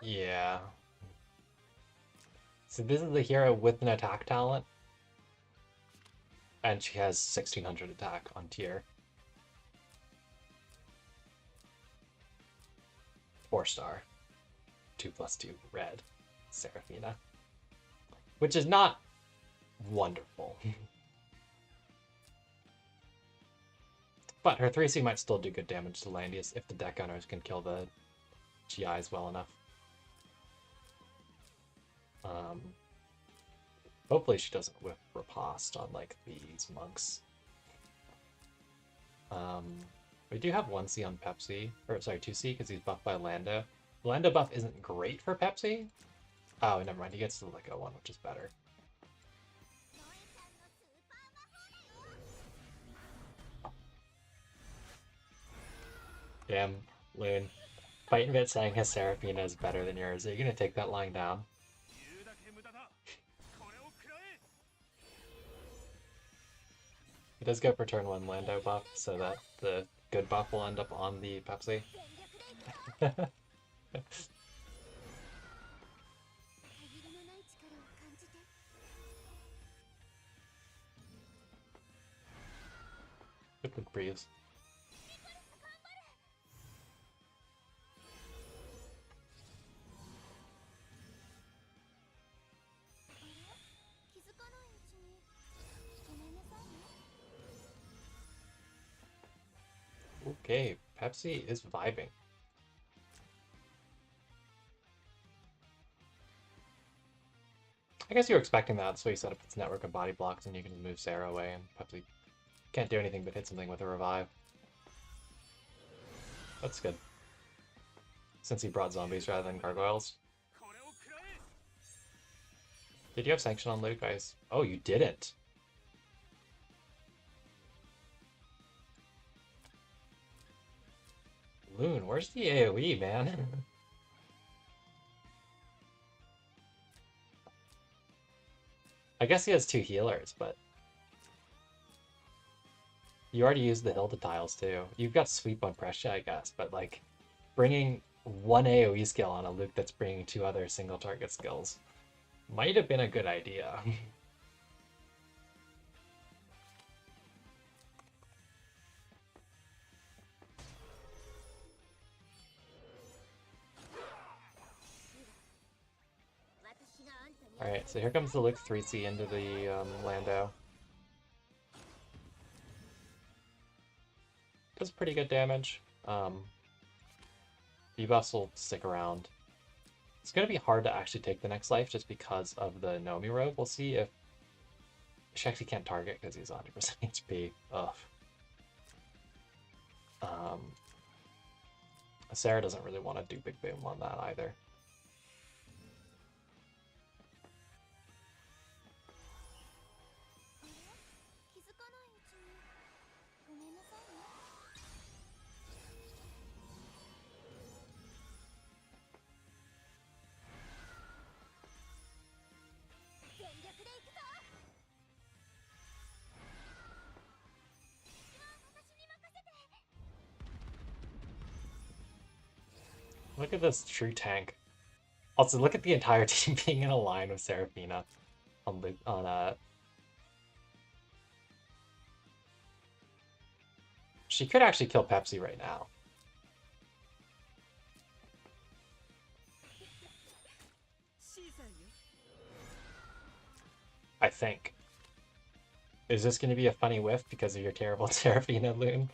Yeah. So this is the hero with an attack talent. And she has 1600 attack on tier. 4-star. 2+2 red. Seraphina. Which is not wonderful. But her 3C might still do good damage to Landius if the deck owners can kill the GIs well enough. Hopefully she doesn't whip riposte on like these monks. We do have 1C on Pepsi, or sorry, 2C because he's buffed by Lando. The Lando buff isn't great for Pepsi. Oh, never mind, he gets the Lego one, which is better. Damn, Loon. Fighting bit saying his Seraphina is better than yours. Are you gonna take that lying down? It does go for turn 1 Lando buff, so that the good buff will end up on the Pepsi. Good breeze. Okay, Pepsi is vibing. I guess you were expecting that, so you set up its network of body blocks and you can move Sarah away, and Pepsi can't do anything but hit something with a revive. That's good. Since he brought zombies rather than gargoyles. Did you have sanction on Luke, guys? Oh, you didn't. Loon, where's the AoE, man? I guess he has 2 healers, but you already used the Hilda tiles too. You've got sweep on Pressure, I guess, but like bringing 1 AoE skill on a Luke that's bringing 2 other single target skills might have been a good idea. Alright, so here comes the Luke 3C into the Lando. Does pretty good damage. Debuffs will stick around. It's going to be hard to actually take the next life just because of the Nomi rogue. We'll see if she actually can't target because he's 100% HP. Ugh. Sarah doesn't really want to do big boom on that either. Look at this true tank. Also, look at the entire team being in a line with Seraphina on she could actually kill Pepsi right now. I think. Is this going to be a funny whiff because of your terrible Seraphina, Loon?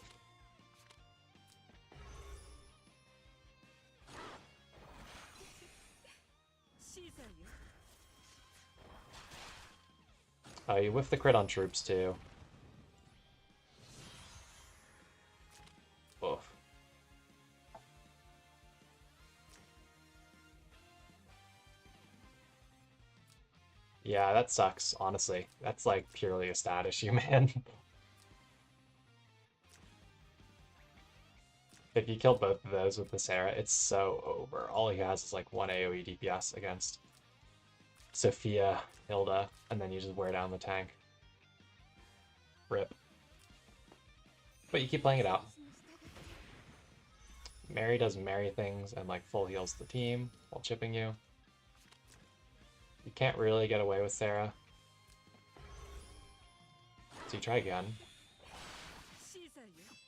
Oh, you whiffed the crit on troops too. Oof. Yeah, that sucks, honestly. That's like purely a stat issue, man. If you kill both of those with the Sarah, it's so over. All he has is like one AoE DPS against Sophia, Hilda, and then you just wear down the tank. Rip. But you keep playing it out. Mary does Mary things and like full heals the team while chipping you. You can't really get away with Sarah. So you try again.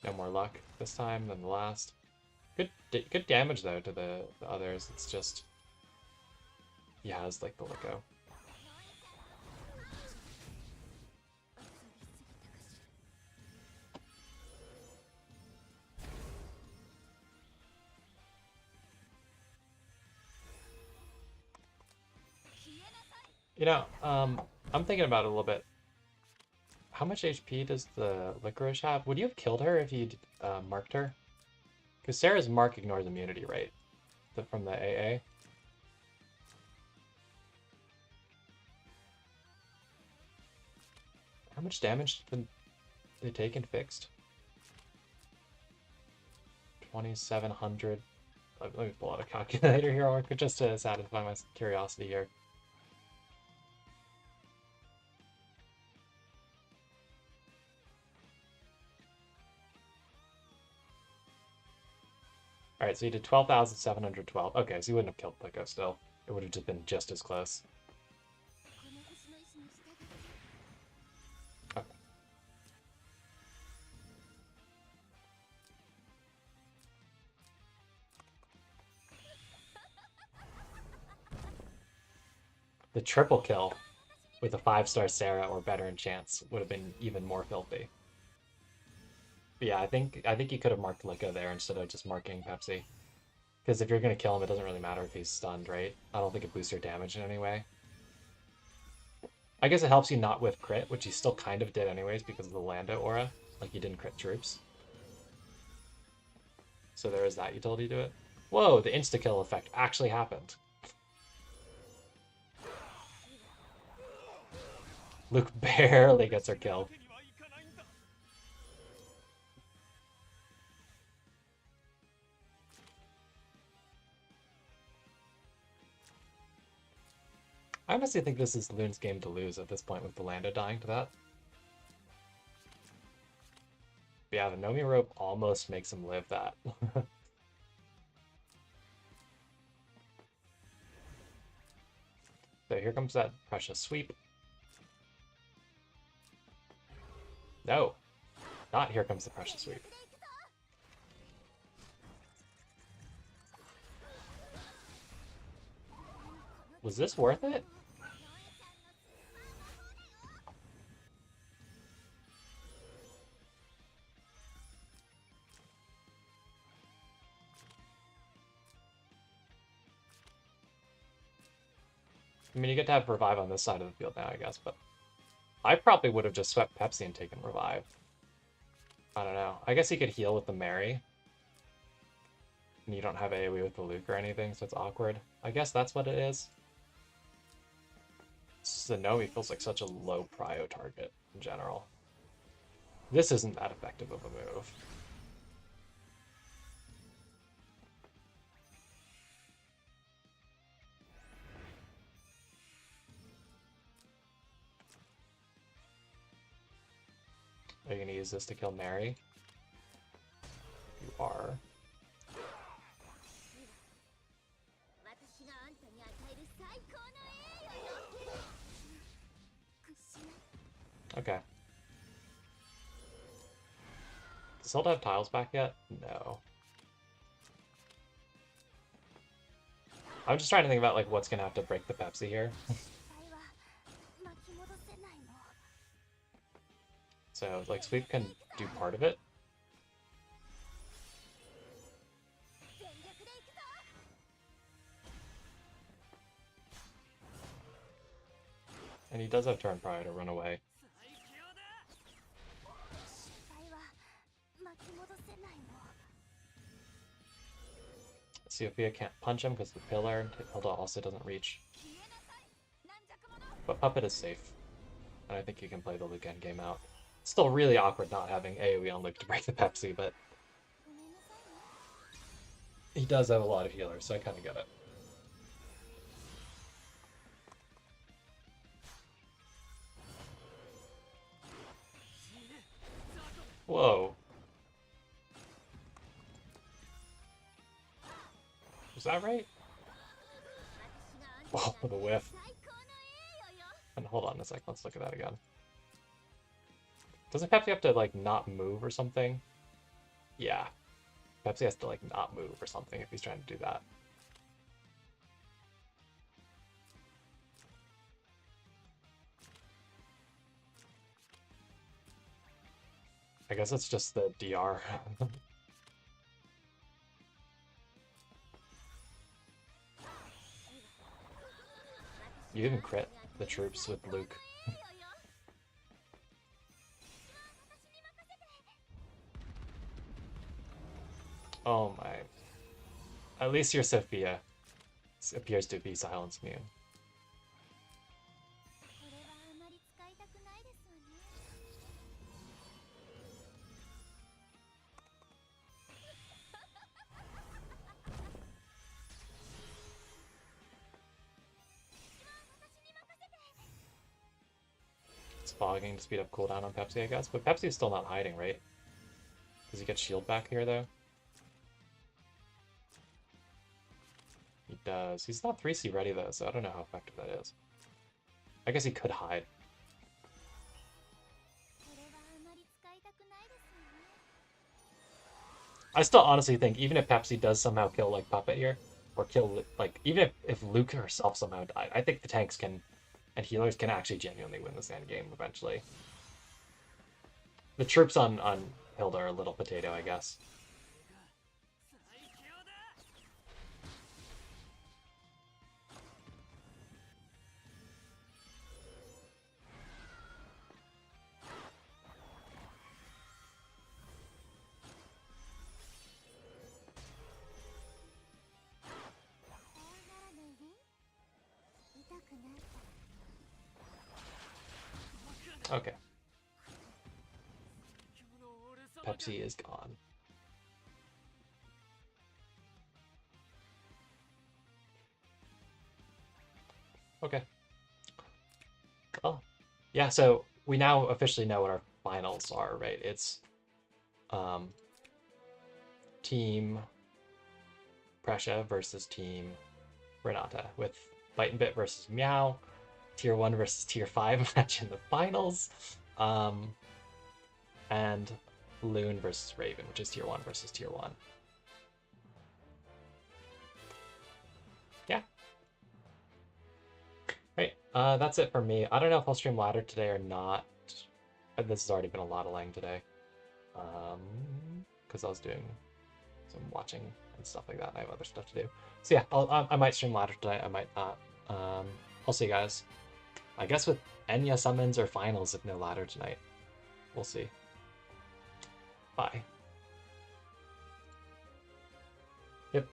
No more luck this time than the last. Good damage though to the others. It's just he has like the Liko. You know, I'm thinking about it a little bit. How much HP does the Licorice have? Would you have killed her if you'd marked her? Because Sarah's mark ignores immunity, right? From the AA. How much damage did they take and fixed? 2,700. Let me pull out a calculator here, or just to satisfy my curiosity here. Alright, so you did 12,712. Okay, so you wouldn't have killed Liko still. It would have just been just as close. Okay. The triple kill with a 5-star Sarah or better enchants would have been even more filthy. But yeah, I think you could have marked Liko there instead of just marking Pepsi. Because if you're going to kill him, it doesn't really matter if he's stunned, right? I don't think it boosts your damage in any way. I guess it helps you not with crit, which he still kind of did anyways because of the Lando aura. Like, you didn't crit troops. So there is that utility to it. Whoa, the insta-kill effect actually happened. Luke barely gets her kill. I honestly think this is Loon's game to lose at this point with the Lando dying to that. But yeah, the Nomi rope almost makes him live that. So here comes that precious sweep. No, not here comes the precious sweep. Was this worth it? I mean, you get to have Revive on this side of the field now, I guess, but I probably would have just swept Pepsi and taken Revive. I don't know. I guess he could heal with the Mary. And you don't have AoE with the Luke or anything, so it's awkward. I guess that's what it is. Nomi feels like such a low prio target in general. This isn't that effective of a move. Are you going to use this to kill Mary? You are. Okay. Does Hilda have tiles back yet? No. I'm just trying to think about like what's gonna have to break the Pepsi here. So like Sweep can do part of it. And he does have turn prior to run away. Sophia can't punch him because the pillar, and Hilda also doesn't reach. But Puppet is safe. And I think you can play the Luke endgame out. It's still really awkward not having AoE on Luke to break the Pepsi, but he does have a lot of healers, so I kind of get it. Whoa. Was that right? Oh, the whiff. And hold on a sec, let's look at that again. Doesn't Pepsi have to, like, not move or something? Yeah. Pepsi has to, like, not move or something if he's trying to do that. I guess it's just the DR. You even crit the troops with Luke. Oh my. At least your Sophia appears to be silence immune. It's fogging to speed up cooldown on Pepsi, I guess. But Pepsi's still not hiding, right? Does he get shield back here, though? He does. He's not 3C ready, though, so I don't know how effective that is. I guess he could hide. I still honestly think, even if Pepsi does somehow kill, like, Puppet here, or kill, like, even if Luke herself somehow died, I think the tanks can, and healers can actually genuinely win this end game eventually. The troops on Hilda are a little potato, I guess. Okay. Pepsi is gone. Okay. Oh. Yeah, so we now officially know what our finals are, right? It's Team Pressure versus Team Renata, with Bite and Bit versus Meow, Tier 1 versus Tier 5 match in the finals, and Loon versus Raven, which is Tier 1 versus Tier 1. Yeah. Right, that's it for me. I don't know if I'll stream ladder today or not. This has already been a lot of laying today. Because I was doing some watching and stuff like that. I have other stuff to do. So yeah, I might stream ladder tonight. I might not. I'll see you guys. I guess with Enya summons or finals if no ladder tonight. We'll see. Bye.